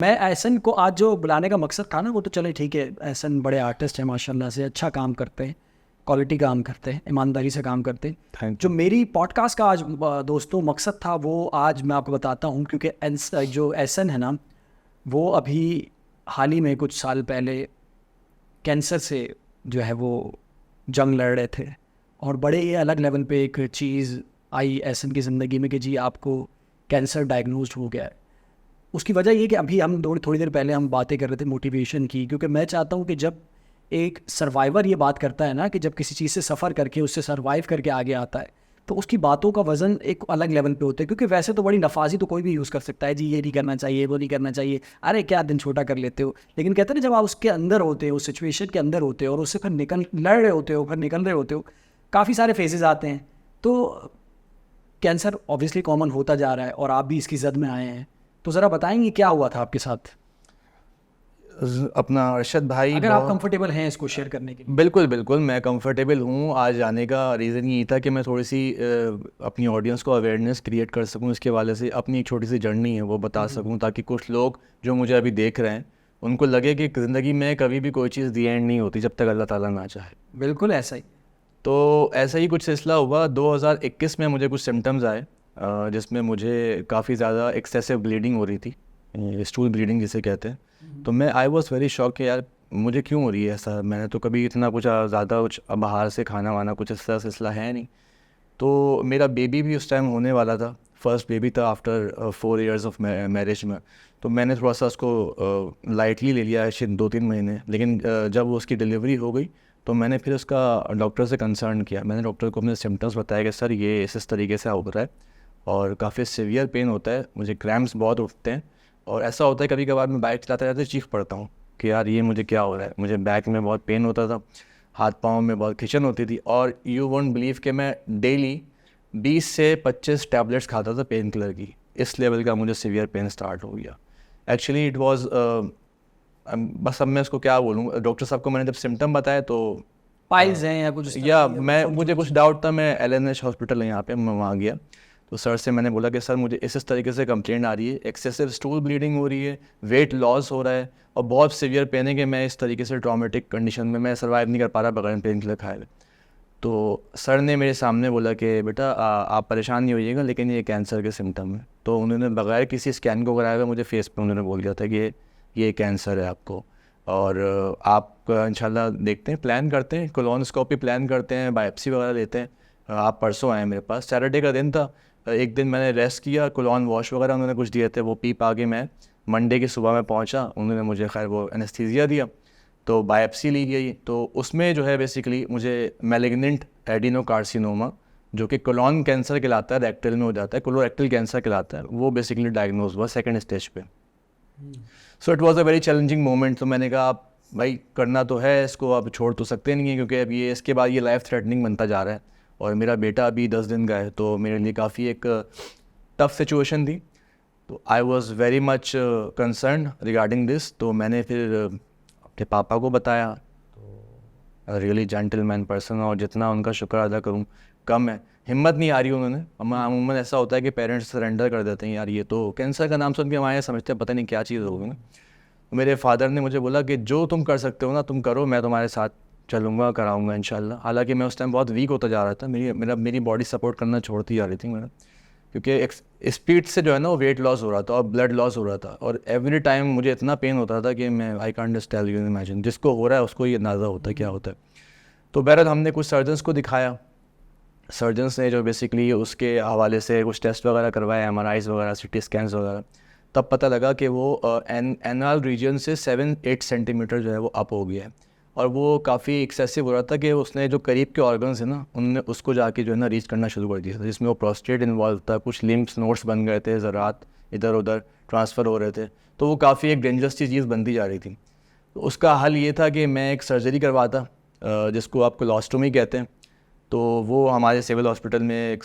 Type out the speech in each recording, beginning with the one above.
मैं एहसन को आज जो बुलाने का मकसद था ना, वो तो चले ठीक है, एहसन बड़े आर्टिस्ट हैं माशाल्लाह से, अच्छा काम करते हैं, क्वालिटी काम करते हैं, ईमानदारी से काम करते हैं। थैंक जो यू। मेरी पॉडकास्ट का आज दोस्तों मकसद था, वो आज मैं आपको बताता हूँ। क्योंकि जो एहसन है ना, वो अभी हाल ही में कुछ साल पहले कैंसर से जो है वो जंग लड़ रहे थे, और बड़े ही अलग लेवल पे एक चीज़ आई एहसन की ज़िंदगी में कि जी आपको कैंसर डायग्नोज हो गया है। उसकी वजह ये कि अभी हम थोड़ी देर पहले हम बातें कर रहे थे मोटिवेशन की, क्योंकि मैं चाहता हूँ कि जब एक सर्वाइवर ये बात करता है ना, कि जब किसी चीज़ से सफ़र करके उससे सर्वाइव करके आगे आता है, तो उसकी बातों का वज़न एक अलग लेवल पे होता है। क्योंकि वैसे तो बड़ी नफाजी तो कोई भी यूज़ कर सकता है, जी ये नहीं करना चाहिए, वो नहीं करना चाहिए, अरे क्या दिन छोटा कर लेते हो। लेकिन कहते हैं ना, जब आप उसके अंदर होते हो, उस सिचुएशन के अंदर होते हो, और उससे फिर लड़ रहे होते हो, फिर निकल रहे होते हो, काफ़ी सारे फेजेस आते हैं। तो कैंसर ऑब्वियसली कॉमन होता जा रहा है, और आप भी इसकी जद में आए हैं। तो ज़रा बताएंगे क्या हुआ था आपके साथ, अपना अरशद भाई अगर आप बहुत। कंफर्टेबल हैं इसको शेयर करने के लिए। बिल्कुल बिल्कुल, मैं कंफर्टेबल हूँ। आज आने का रीज़न यही था कि मैं थोड़ी सी अपनी ऑडियंस को अवेयरनेस क्रिएट कर सकूँ, इसके वाले से अपनी एक छोटी सी जर्नी है वो बता सकूँ, ताकि कुछ लोग जो मुझे अभी देख रहे हैं उनको लगे कि ज़िंदगी में कभी भी कोई चीज़ दी एंड नहीं होती जब तक अल्लाह ताला ना चाहे। बिल्कुल ऐसा ही। तो ऐसा ही कुछ सिलसिला हुआ। 2021 में मुझे कुछ सिम्टम्स आए, जिसमें मुझे काफ़ी ज़्यादा एक्सेसिव ब्लीडिंग हो रही थी, स्टूल ब्लीडिंग जिसे कहते हैं। तो मैं आई वॉज वेरी शॉक कि यार मुझे क्यों हो रही है ऐसा, मैंने तो कभी इतना कुछ ज़्यादा कुछ बाहर से खाना वाना कुछ इस तरह सिलसिला है नहीं। तो मेरा बेबी भी उस टाइम होने वाला था, फर्स्ट बेबी था आफ्टर 4 इयर्स ऑफ मैरिज में। तो मैंने थोड़ा सा उसको लाइटली ले लिया शायद 2-3 महीने। लेकिन जब उसकी डिलीवरी हो गई तो मैंने फिर उसका डॉक्टर से कंसर्न किया। मैंने डॉक्टर को अपने सिम्टम्स बताया कि सर ये इस तरीके से हो रहा है और काफ़ी सीवियर पेन होता है, मुझे क्रैम्प्स बहुत उठते हैं, और ऐसा होता है कभी कभार मैं बाइक चलाते जाते चीख पड़ता हूँ कि यार ये मुझे क्या हो रहा है। मुझे बैक में बहुत पेन होता था, हाथ पाँव में बहुत खिंचन होती थी, और यू वोंट बिलीव कि मैं डेली 20 से 25 टैबलेट्स खाता था पेन किलर की। इस लेवल का मुझे सीवियर पेन स्टार्ट हो गया। एक्चुअली इट वाज बस अब मैं उसको क्या बोलूँ, डॉक्टर साहब को मैंने जब सिम्टम बताया तो पाइल्स हैं या कुछ इस तरह या की, या मैं छोटी मुझे छोटी कुछ सी। डाउट था। मैं LNH हॉस्पिटल है यहाँ पे, मैं वहाँ गया तो सर से मैंने बोला कि सर मुझे इस तरीके से कंप्लेंट आ रही है, एक्सेसिव स्टूल ब्लीडिंग हो रही है, वेट लॉस हो रहा है, और बहुत सीवियर पेन है कि मैं इस तरीके से ट्रॉमेटिक कंडीशन में मैं सर्वाइव नहीं कर पा रहा बगैर पेन किलर खाए हुए। तो सर ने मेरे सामने बोला कि बेटा आप परेशान नहीं होइएगा, लेकिन ये कैंसर के सिम्टम है। तो उन्होंने बगैर किसी स्कैन को कराए हुए मुझे फेस पे उन्होंने बोल दिया था कि ये कैंसर है आपको, और आप इंशाल्लाह देखते हैं, प्लान करते हैं, कोलोनोस्कोपी प्लान करते हैं, बायोप्सी वगैरह लेते हैं। आप परसों आए मेरे पास, सैटरडे का दिन था। एक दिन मैंने रेस्ट किया, कोलोन वॉश वगैरह उन्होंने कुछ दिए थे, वो पी पा के मैं मंडे की सुबह में पहुंचा। उन्होंने मुझे खैर वो एनेस्थीसिया दिया, तो बायोप्सी ली गई। तो उसमें जो है बेसिकली मुझे मैलिग्नेंट एडिनोकार्सिनोमा, जो कि कोलोन कैंसर कहलाता है, रेक्टल में हो जाता है, कोलोरेक्टल कैंसर कहलाता है, वो बेसिकली डायग्नोज हुआ सेकंड स्टेज पे। So it was a very challenging moment. तो मैंने कहा आप भाई करना तो है इसको, आप छोड़ तो सकते नहीं हैं, क्योंकि अब ये इसके बाद ये लाइफ थ्रेटनिंग बनता जा रहा है, और मेरा बेटा अभी 10 दिन का है, तो मेरे लिए काफ़ी एक टफ सिचुएशन थी। तो I was very much concern regarding this. तो मैंने फिर अपने पापा को बताया। तो रियली जेंटलमैन पर्सन, और जितना उनका शुक्र अदा करूं कम है। हिम्मत नहीं आ रही उन्होंने। अमूमन ऐसा होता है कि पेरेंट्स सरेंडर कर देते हैं, यार ये तो कैंसर का नाम सुन के हमारे समझते हैं पता नहीं क्या चीज़ होगी ना। तो मेरे फादर ने मुझे बोला कि जो तुम कर सकते हो ना तुम करो, मैं तुम्हारे साथ चलूँगा, कराऊँगा इंशाल्लाह। हालांकि मैं उस टाइम बहुत वीक होता जा रहा था, मेरी बॉडी सपोर्ट करना छोड़ती जा रही थी मेरा, क्योंकि स्पीड से जो है ना वो वेट लॉस हो रहा था और ब्लड लॉस हो रहा था, और एवरी टाइम मुझे इतना पेन होता था कि मैं I can't just tell you imagine, जिसको हो रहा है उसको ये अंदाज़ा होता है क्या होता है। तो बहरहाल हमने कुछ सर्जन्स को दिखाया। सर्जन्स ने जो बेसिकली उसके हवाले से कुछ टेस्ट वगैरह करवाए, MRIs वगैरह, CT स्कैन्स वगैरह। तब पता लगा कि वो एनल रीजन से 7-8 सेंटीमीटर जो है वो अप हो गया है, और वो काफ़ी एक्सेसिव हो रहा था कि उसने जो करीब के ऑर्गन्स हैं ना उनने उसको जाके जो है ना रीच करना शुरू कर दिया था, जिसमें वो प्रोस्टेट इन्वॉल्व था, कुछ लिम्फ्स नोड्स बन गए थे, ज़रात इधर उधर ट्रांसफ़र हो रहे थे। तो वो काफ़ी एक डेंजरस चीज़ बनती जा रही थी। तो उसका हल ये था कि मैं एक सर्जरी करवाता, जिसको आप कोलोस्टोमी कहते हैं। तो वो हमारे सिविल हॉस्पिटल में एक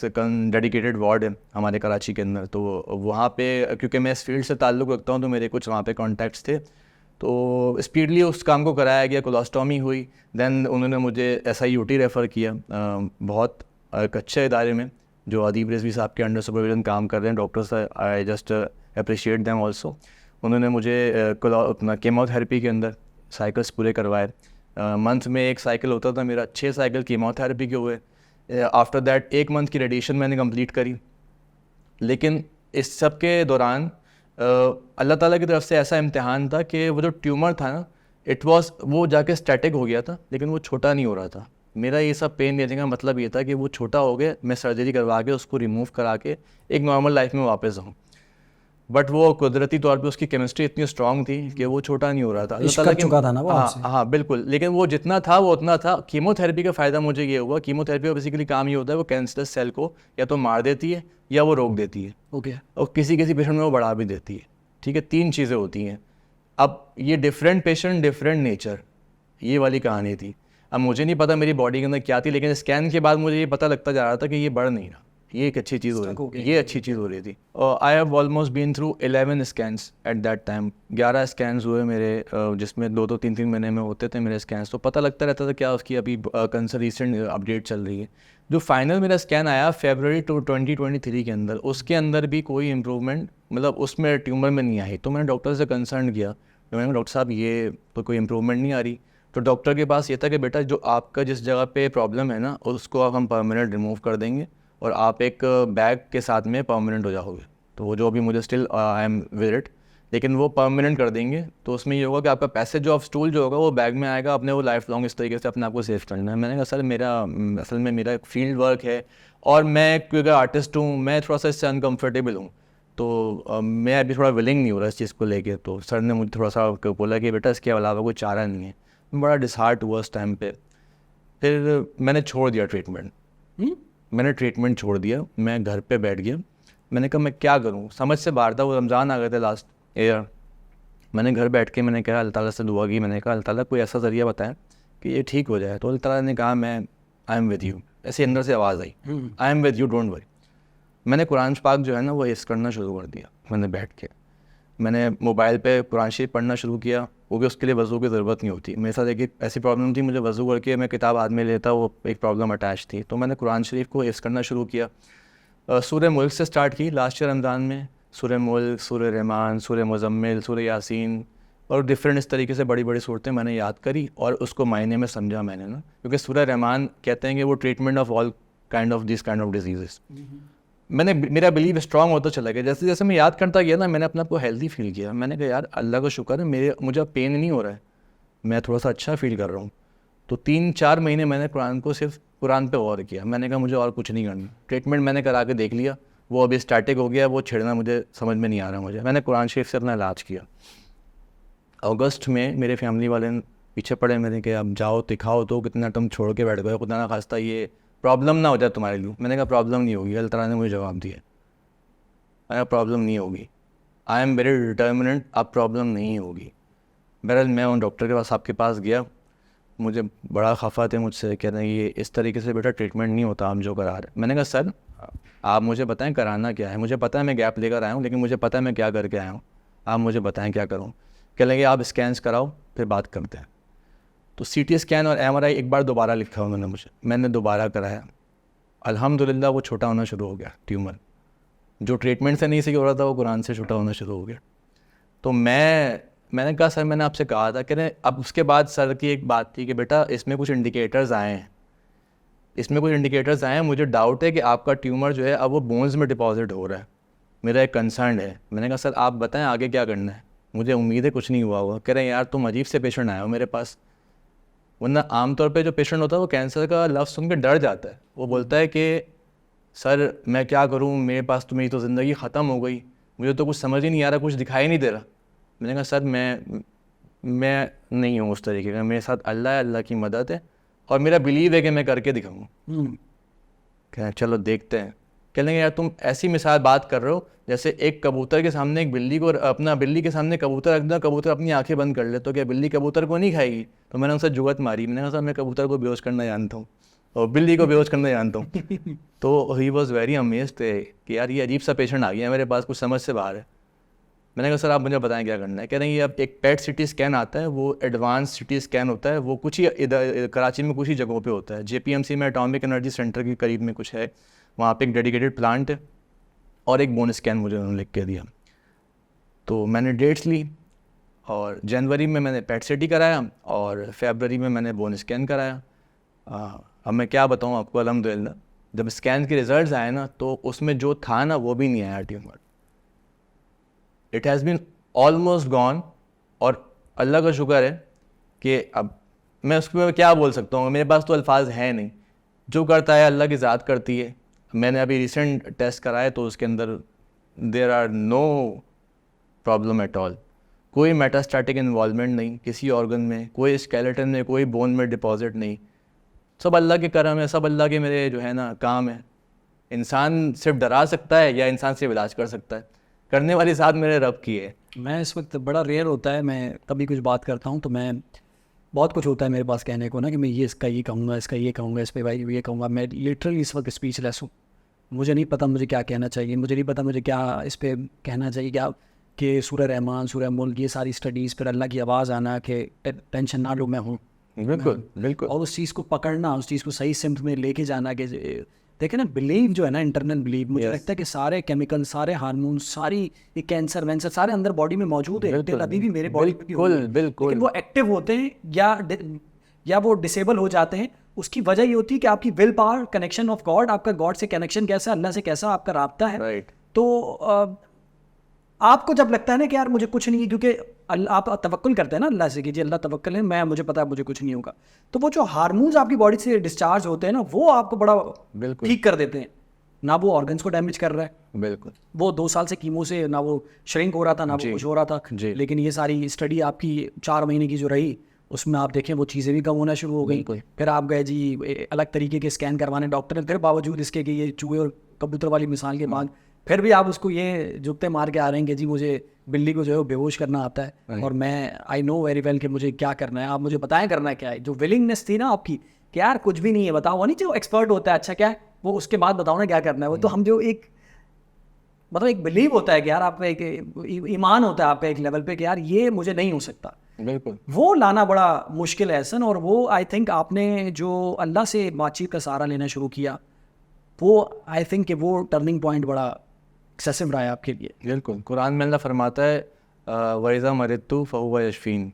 डेडिकेटेड वार्ड है हमारे कराची के अंदर। तो वहाँ पे क्योंकि मैं इस फील्ड से ताल्लुक़ रखता हूँ तो मेरे कुछ वहाँ पे कॉन्टैक्ट्स थे, तो स्पीडली उस काम को कराया गया, कोलोस्टोमी हुई। देन उन्होंने मुझे SIUT रेफ़र किया, बहुत एक अच्छे इदारे में जो अदीब रिजवी साहब के अंडर सुपरविजन काम कर रहे हैं doctors. I just appreciate them also. उन्होंने मुझे अपना कीमोथेरेपी के अंदर साइकिल्स पूरे करवाए। मंथ में एक साइकिल होता था मेरा, 6 साइकिल कीमोथेरेपी के हुए। आफ्टर दैट 1 मंथ की रेडिएशन मैंने कंप्लीट करी। लेकिन इस सब के दौरान अल्लाह ताला की तरफ से ऐसा इम्तिहान था कि वो जो ट्यूमर था ना, वो जाके स्टैटिक हो गया था, लेकिन वो छोटा नहीं हो रहा था। मेरा ये सब पेन देने का मतलब ये था कि वो छोटा हो गया, मैं सर्जरी करवा के उसको रिमूव करा के एक नॉर्मल लाइफ में वापस आऊँ। बट वो कुदरती तौर पे उसकी केमिस्ट्री इतनी स्ट्रांग थी कि वो छोटा नहीं हो रहा था। इश्क कर चुका था ना वो आपसे। हाँ बिल्कुल, लेकिन वो जितना था वो उतना था। कीमोथेरेपी का फ़ायदा मुझे ये हुआ, कीमोथेरेपी का बेसिकली काम ये होता है वो कैंसरस सेल को या तो मार देती है या वो रोक देती है। ओके। और किसी किसी पेशेंट में वो बढ़ा भी देती है। ठीक है, 3 चीज़ें होती हैं। अब ये डिफरेंट पेशेंट डिफरेंट नेचर, ये वाली कहानी थी। अब मुझे नहीं पता मेरी बॉडी के अंदर क्या थी, लेकिन स्कैन के बाद मुझे ये पता लगता जा रहा था कि ये बढ़ नहीं रहा, ये एक अच्छी चीज़ हो रही थी, ये अच्छी चीज़ हो रही थी। और I have almost been through 11 scans at that time. 11 scans हुए मेरे, जिसमें 2-2 3-3 महीने में होते थे मेरे स्कैन्स। तो पता लगता रहता था क्या उसकी अभी कंसर रिसेंट अपडेट चल रही है। जो फाइनल मेरा स्कैन आया February 2023 के अंदर, उसके अंदर भी कोई इम्प्रूवमेंट, मतलब उसमें ट्यूमर में नहीं आई। तो मैंने डॉक्टर से कंसर्न किया, तो मैंने कहा डॉक्टर साहब ये तो कोई इम्प्रूवमेंट नहीं आ रही। तो डॉक्टर के पास ये था कि बेटा जो आपका जिस जगह पे प्रॉब्लम है ना, उसको आप हम परमानेंट रिमूव कर देंगे और आप एक बैग के साथ में परमानेंट हो जाओगे। तो वो जो अभी मुझे still I am with it, लेकिन वो परमानेंट कर देंगे। तो उसमें ये होगा कि आपका पैसेज ऑफ स्टूल जो होगा वो बैग में आएगा, अपने वो लाइफ लॉन्ग इस तरीके से अपने आप को सेव करना है। मैंने कहा सर असल में मेरा एक फील्ड वर्क है और मैं क्योंकि आर्टिस्ट हूँ, मैं थोड़ा सा इससे अनकम्फर्टेबल हूँ। तो मैं अभी थोड़ा विलिंग नहीं हो रहा इस चीज़ को लेके। तो सर ने मुझे थोड़ा सा बोला कि बेटा इसके अलावा कोई चारा नहीं है। बड़ा डिसहार्ट हुआ उस टाइम पे। फिर मैंने छोड़ दिया ट्रीटमेंट। मैंने ट्रीटमेंट छोड़ दिया, मैं घर पे बैठ गया। मैंने कहा मैं क्या करूं, समझ से बाहर था। वो रमज़ान आ गए थे लास्ट ईयर। मैंने घर बैठ के मैंने कहा अल्लाह ताला से दुआ की। मैंने कहा अल्लाह ताला कोई ऐसा ज़रिया बताएं कि ये ठीक हो जाए। तो अल्लाह ताला ने कहा मैं आई एम विद यू। ऐसे अंदर से आवाज़ आई, I am with you, don't worry. मैंने कुरान पाक जो है ना वो हिफ्ज़ करना शुरू कर दिया। मैंने बैठ के मैंने मोबाइल पे कुरान शरीफ पढ़ना शुरू किया। वो भी उसके लिए वज़ू की ज़रूरत नहीं होती। मेरे साथ एक ऐसी प्रॉब्लम थी, मुझे वज़ू करके मैं किताब हाथ में लेता, वो एक प्रॉब्लम अटैच थी। तो मैंने कुरान शरीफ को हिफ्ज़ करना शुरू किया। सूरह मुल्क से स्टार्ट की लास्ट ईयर रमज़ान में। सूरह मुल्क, सूरह रहमान, सूरह मुज़म्मिल, सूरह यासीन और डिफरेंट इस तरीके से बड़ी बड़ी सूरतें मैंने याद करी और उसको मायने में समझा मैंने ना। क्योंकि सूरह रहमान कहते हैं कि वो treatment of all kind of this kind of disease. मेरा बिलीव स्ट्रांग होता चला गया। जैसे जैसे मैं याद करता गया ना, मैंने अपने आप को हेल्दी फील किया। मैंने कहा यार अल्लाह का शुक्र है, मुझे अब पेन नहीं हो रहा है, मैं थोड़ा सा अच्छा फील कर रहा हूँ। तो 3-4 महीने मैंने कुरान को सिर्फ कुरान पे गौर किया। मैंने कहा मुझे और कुछ नहीं करना। ट्रीटमेंट मैंने करा के देख लिया, वो अभी स्टैटिक हो गया, वो छिड़ना मुझे समझ में नहीं आ रहा मुझे। मैंने कुरान शरीफ से अपना इलाज किया। अगस्त में मेरे फैमिली वाले पीछे पड़े मेरे कि अब जाओ दिखाओ, तो कितना तुम छोड़ के बैठ गए, खुदा ना खास्ता ये प्रॉब्लम ना हो जाए तुम्हारे लिए। मैंने कहा प्रॉब्लम नहीं होगी। अल्लाह ताला ने मुझे जवाब दिया, मैंने प्रॉब्लम नहीं होगी, आई एम वेरी डिटर्मिनेंट, अब प्रॉब्लम नहीं होगी। बहरहाल मैं उन डॉक्टर के पास, आपके पास गया। मुझे बड़ा खफा थे मुझसे, कह रहे हैं ये इस तरीके से बेटा ट्रीटमेंट नहीं होता आप जो करा रहे। मैंने कहा सर आप मुझे बताएं कराना क्या है। मुझे पता है मैं गैप लेकर आया हूँ, लेकिन मुझे पता है मैं क्या करके आया हूँ। आप मुझे बताएं क्या करूँ। कह लेंगे आप स्कैन्स कराओ फिर बात करते हैं। तो CT स्कैन और MRI एक बार दोबारा लिखा उन्होंने मुझे, मैंने दोबारा कराया। अल्हम्दुलिल्लाह वो छोटा होना शुरू हो गया ट्यूमर। जो ट्रीटमेंट से नहीं सही हो रहा था वो कुरान से छोटा होना शुरू हो गया। तो मैंने कहा सर मैंने आपसे कहा था। कह रहे अब उसके बाद सर की एक बात थी कि बेटा इसमें कुछ इंडिकेटर्स आए हैं, इसमें कुछ इंडिकेटर्स आए हैं, मुझे डाउट है कि आपका ट्यूमर जो है अब वो बोन्स में डिपॉजिट हो रहा है, मेरा एक कंसर्न है। मैंने कहा सर आप बताएं आगे क्या करना है, मुझे उम्मीद है कुछ नहीं हुआ होगा। कह रहे हैं यार तुम अजीब से पेशेंट आए हो मेरे पास, वरना आमतौर पे जो पेशेंट होता है वो कैंसर का लफ्ज़ सुन के डर जाता है। वो बोलता है कि सर मैं क्या करूं, मेरे पास तो मेरी तो ज़िंदगी ख़त्म हो गई, मुझे तो कुछ समझ ही नहीं आ रहा, कुछ दिखाई नहीं दे रहा। मैंने कहा सर मैं नहीं हूँ उस तरीके का, मेरे साथ अल्लाह है, अल्लाह की मदद है और मेरा बिलीव है कि मैं करके दिखाऊँ। कह चलो देखते हैं। कह लेंगे यार तुम ऐसी मिसाल बात कर रहे हो जैसे एक कबूतर के सामने एक बिल्ली को, अपना बिल्ली के सामने कबूतर रख दो, कबूतर अपनी आंखें बंद कर ले, तो क्या बिल्ली कबूतर को नहीं खाएगी? तो मैंने उनसे जुगत मारी। मैंने कहा सर मैं कबूतर को बेहोश करना जानता हूँ और बिल्ली को बेहोश करना जानता हूँ। तो ही वॉज़ वेरी अमेज्ड कि यार ये अजीब सा पेशेंट आ गया मेरे पास, कुछ समझ से बाहर है। मैंने कहा सर आप मुझे बताएं क्या करना है। कह रहे हैं ये अब एक पेट CT स्कैन आता है, वो एडवांस CT स्कैन होता है, वो कुछ ही इधर कराची में कुछ ही जगहों पे होता है। JPMC में एटॉमिक एनर्जी सेंटर के करीब में कुछ है, वहाँ पे एक डेडिकेटेड प्लांट है और एक बोन स्कैन मुझे उन्होंने लिख के दिया। तो मैंने डेट्स ली और जनवरी में मैंने पेट सिटी कराया और फरवरी में मैंने बोन स्कैन कराया। अब मैं क्या बताऊँ आपको, अल्हम्दुलिल्लाह जब स्कैन के रिजल्ट्स आए ना तो उसमें जो था ना वो भी नहीं आया tumour. It has been almost gone. और अल्लाह का शुक्र है कि अब मैं उसमें क्या बोल सकता हूँ, मेरे पास तो अल्फाज हैं नहीं। जो करता है अल्लाह की ज़ात करती है। मैंने अभी रिसेंट टेस्ट कराए तो उसके अंदर there are no problem at all. कोई मेटास्टैटिक इन्वॉल्वमेंट नहीं किसी ऑर्गन में, कोई स्केलेटन में, कोई बोन में डिपॉजिट नहीं। सब अल्लाह के करम है, सब अल्लाह के मेरे जो है ना काम है। इंसान सिर्फ डरा सकता है या इंसान सिर्फ इलाज कर सकता है, करने वाली ज़ात मेरे रब की है। मैं इस वक्त बड़ा रेयर होता है, मैं कभी कुछ बात करता हूँ तो मैं बहुत कुछ होता है मेरे पास कहने को ना कि मैं ये इसका ये कहूँगा, इसका ये कहूँगा, इस पे भाई ये कहूँगा। मैं लिटरली इस वक्त स्पीचलेस हूँ। मुझे नहीं पता मुझे क्या कहना चाहिए, मुझे नहीं पता मुझे क्या इस पे कहना चाहिए। क्या कि सूरह रहमान, सूरह मुल्क, ये सारी स्टडीज़, फिर अल्लाह की आवाज़ आना कि टेंशन ना लो मैं हूँ। बिल्कुल बिल्कुल। और उस चीज़ को पकड़ना, उस चीज़ को सही सिम्त में लेके जाना कि देखें ना, बिलीव जो है ना, इंटरनल बिलीव, मुझे लगता है कि सारे केमिकल, सारे हार्मोन, सारी ये कैंसर वैंसर सारे अंदर बॉडी में मौजूद है। बिल्कुल, अभी भी मेरे बॉडी में भी बिल्कुल, होंगे। बिल्कुल। लेकिन वो एक्टिव होते हैं या वो डिसेबल हो जाते हैं। उसकी वजह ये होती है कि आपकी will power, connection of God, आपका गॉड से कनेक्शन कैसा, अल्लाह से कैसा आपका राब्ता है। राइट। तो आपको जब लगता है ना कि यार मुझे कुछ नहीं है, क्योंकि आप तवक्कुल करते हैं ना अल्लाह से कि जी अल्लाह तवक्कुल है, मैं मुझे पता है मुझे कुछ नहीं होगा। तो वो जो हार्मोन्स आपकी बॉडी से डिस्चार्ज होते हैं ना, वो आपको बड़ा बिल्कुल। ठीक कर देते हैं। ना वो ऑर्गन्स को डैमेज कर रहा है, बिल्कुल। वो 2 साल से कीमो से ना वो श्रिंक हो रहा था, ना वो कुछ हो रहा था। जी। लेकिन ये सारी स्टडी आपकी 4 महीने की जो रही, उसमें आप देखें वो चीज़ें भी कम होना शुरू हो गई। बिल्कुल। फिर आप गए जी अलग तरीके के स्कैन करवाने डॉक्टर ने, फिर बावजूद इसके कि ये चूहे और कबूतर वाली मिसाल के बाद फिर भी आप उसको ये जुगते मार के आ रहे हैं कि जी मुझे बिल्ली को जो है वो बेहोश करना आता है और मैं आई नो वेरी वेल कि मुझे क्या करना है, आप मुझे बताएं करना क्या है। जो विलिंगनेस थी ना आपकी कि यार कुछ भी नहीं है, बताओ। वो नहीं जो एक्सपर्ट होता है, अच्छा क्या है वो, उसके बाद बताओ ना क्या करना है। वो तो हम जो एक मतलब एक बिलीव होता है कि यार आपका एक ईमान होता है आपका एक लेवल पे कि यार ये मुझे नहीं हो सकता, बिल्कुल। वो लाना बड़ा मुश्किल है हसन। और वो आई थिंक आपने जो अल्लाह से बातचीत का सहारा लेना शुरू किया, वो आई थिंक कि वो टर्निंग पॉइंट बड़ा एक्सेसिव रहा है आपके लिए। बिल्कुल। कुरान में अल्लाह फरमाता है वइज़ा मरितु फ़हुव यशफ़ीन,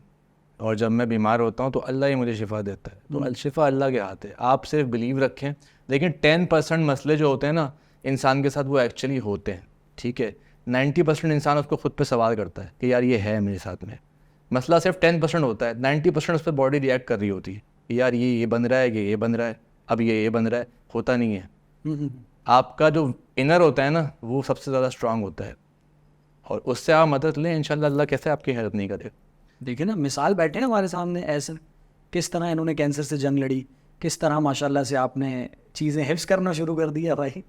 और जब मैं बीमार होता हूँ तो अल्लाह ही मुझे शिफा देता है। तो शिफा अल्लाह के हाथ है, आप सिर्फ बिलीव रखें। लेकिन 10% मसले जो होते हैं ना इंसान के साथ, वो एक्चुअली होते हैं, ठीक है। 90% इंसान उसको खुद पे सवाल करता है कि यार ये है मेरे साथ में। मसला सिर्फ 10% होता है, 90% उस पर बॉडी रिएक्ट कर रही होती है कि यार ये बन रहा है, ये बन रहा है, अब ये बन रहा है, होता नहीं है। आपका जो इनर होता है ना वो सबसे ज़्यादा स्ट्रांग होता है, और उससे आप मदद लें, इंशाल्लाह अल्लाह कैसे आपकी हेल्प नहीं करेगा। देखिए ना, मिसाल बैठे ना हमारे सामने ऐसे, किस तरह इन्होंने कैंसर से जंग लड़ी, किस तरह माशाल्लाह से आपने चीज़ें हिफ्स करना शुरू कर दिया भाई।